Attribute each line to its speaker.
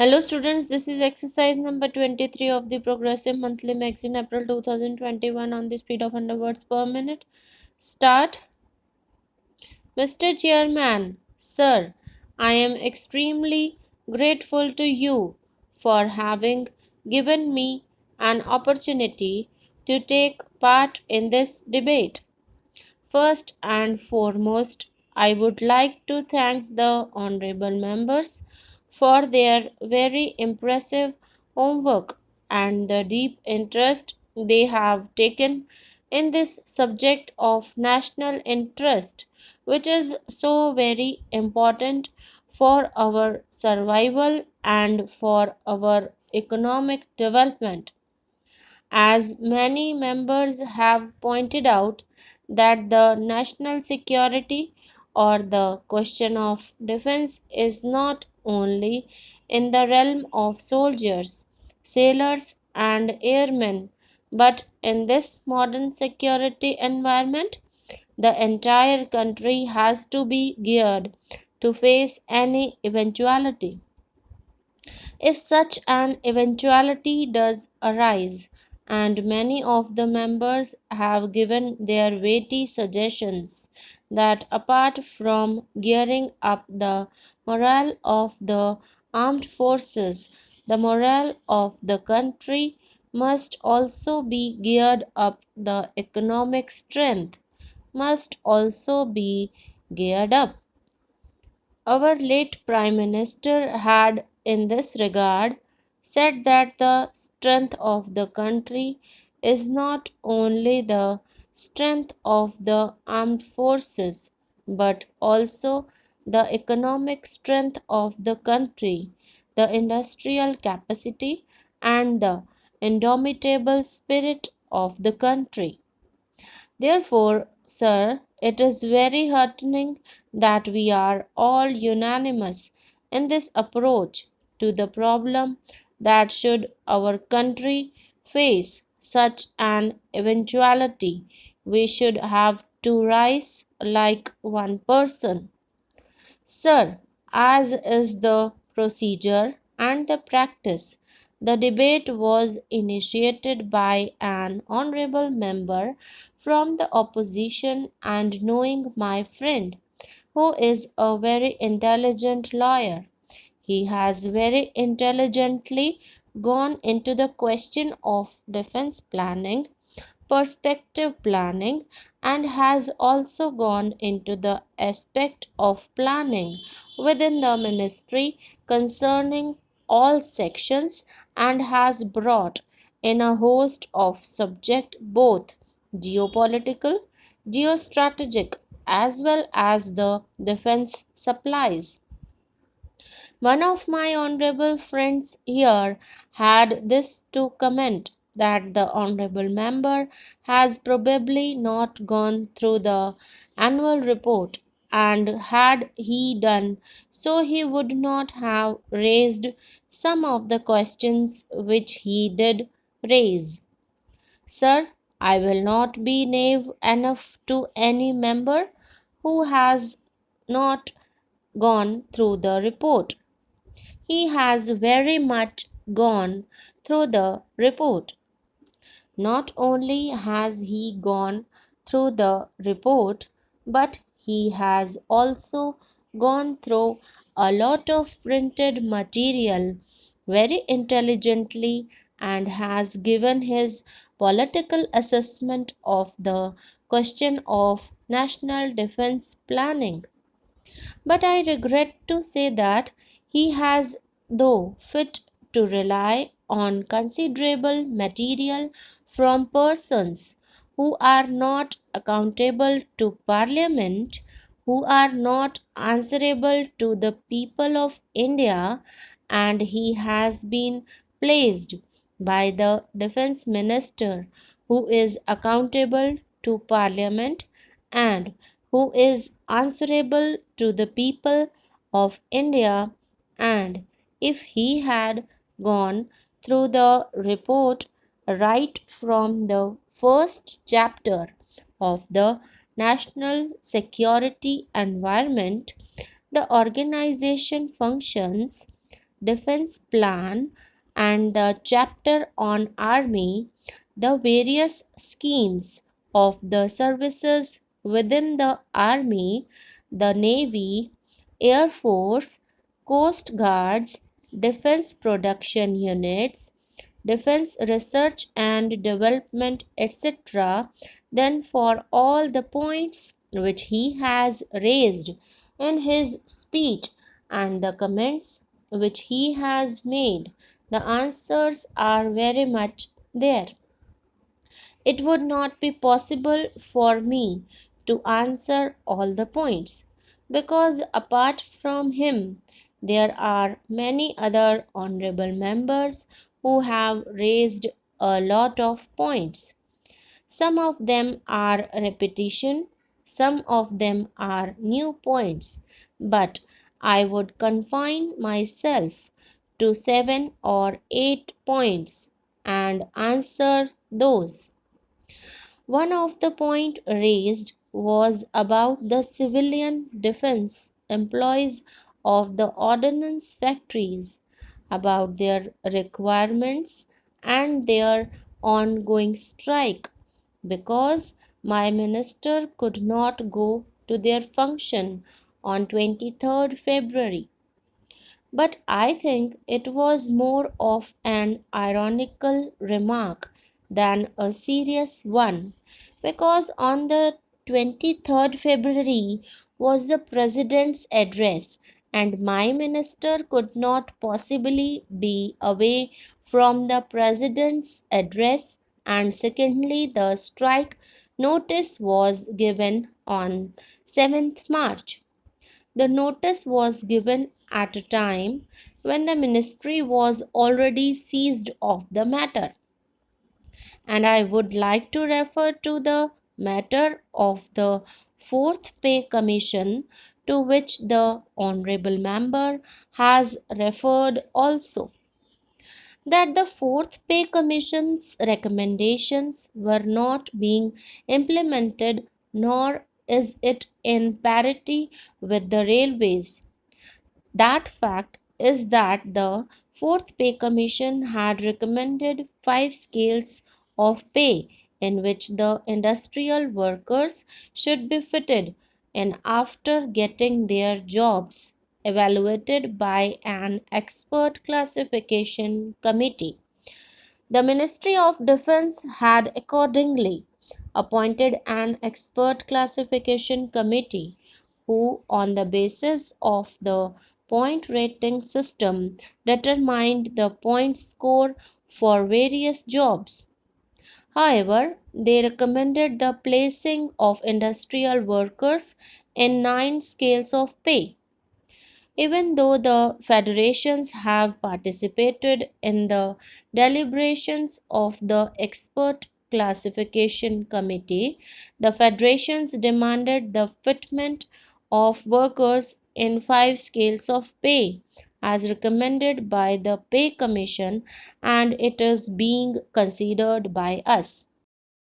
Speaker 1: Hello students, this is exercise number 23 of the Progressive Monthly Magazine, April 2021, on the speed of 100 words per minute. Start. Mr. Chairman, Sir, I am extremely grateful to you for having given me an opportunity to take part in this debate. First and foremost, I would like to thank the honorable members for their very impressive homework and the deep interest they have taken in this subject of national interest, which is so very important for our survival and for our economic development. As many members have pointed out, that the national security or the question of defense is not only in the realm of soldiers, sailors, and airmen, but in this modern security environment, the entire country has to be geared to face any eventuality. If such an eventuality does arise, and many of the members have given their weighty suggestions that apart from gearing up the morale of the armed forces, the morale of the country must also be geared up, the economic strength must also be geared up. Our late Prime Minister had, in this regard, said that the strength of the country is not only the strength of the armed forces, but also the economic strength of the country, the industrial capacity, and the indomitable spirit of the country. Therefore, sir, it is very heartening that we are all unanimous in this approach to the problem, that should our country face such an eventuality, we should have to rise like one person. Sir, as is the procedure and the practice, the debate was initiated by an honorable member from the opposition, and knowing my friend, who is a very intelligent lawyer, he has very intelligently gone into the question of defense planning, perspective planning, and has also gone into the aspect of planning within the ministry concerning all sections, and has brought in a host of subject, both geopolitical, geostrategic, as well as the defense supplies. One of my honorable friends here had this to comment, that the honorable member has probably not gone through the annual report, and had he done so, he would not have raised some of the questions which he did raise. Sir, I will not be knave enough to any member who has not gone through the report. He has very much gone through the report. Not only has he gone through the report, but he has also gone through a lot of printed material very intelligently, and has given his political assessment of the question of national defense planning. But I regret to say that he has, though fit to rely on considerable material from persons who are not accountable to Parliament, who are not answerable to the people of India, and he has been placed by the Defence Minister, who is accountable to Parliament and who is answerable to the people of India. And if he had gone through the report right from the first chapter of the national security environment, the organization functions, defense plan and the chapter on army, the various schemes of the services within the army, the navy, air force, coast guards, defense production units, defense research and development, etc., then for all the points which he has raised in his speech and the comments which he has made, the answers are very much there. It would not be possible for me to answer all the points because apart from him, there are many other honorable members who have raised a lot of points. Some of them are repetition, some of them are new points, but I would confine myself to 7 or 8 points and answer those. One of the points raised was about the civilian defense employees of the ordnance factories, about their requirements and their ongoing strike, because my minister could not go to their function on 23rd February. But I think it was more of an ironical remark than a serious one, because on the 23rd February was the president's address, and my minister could not possibly be away from the president's address, and secondly, the strike notice was given on 7th March. The notice was given at a time when the ministry was already seized of the matter, and I would like to refer to the matter of the Fourth Pay Commission, to which the Honorable Member has referred also, that the Fourth Pay Commission's recommendations were not being implemented, nor is it in parity with the railways. That fact is that the Fourth Pay Commission had recommended 5 scales of pay in which the industrial workers should be fitted in after getting their jobs evaluated by an expert classification committee. The Ministry of Defense had accordingly appointed an expert classification committee who, on the basis of the point rating system, determined the point score for various jobs. However, they recommended the placing of industrial workers in 9 scales of pay. Even though the federations have participated in the deliberations of the expert classification committee, the federations demanded the fitment of workers in 5 scales of pay as recommended by the pay commission, and it is being considered by us.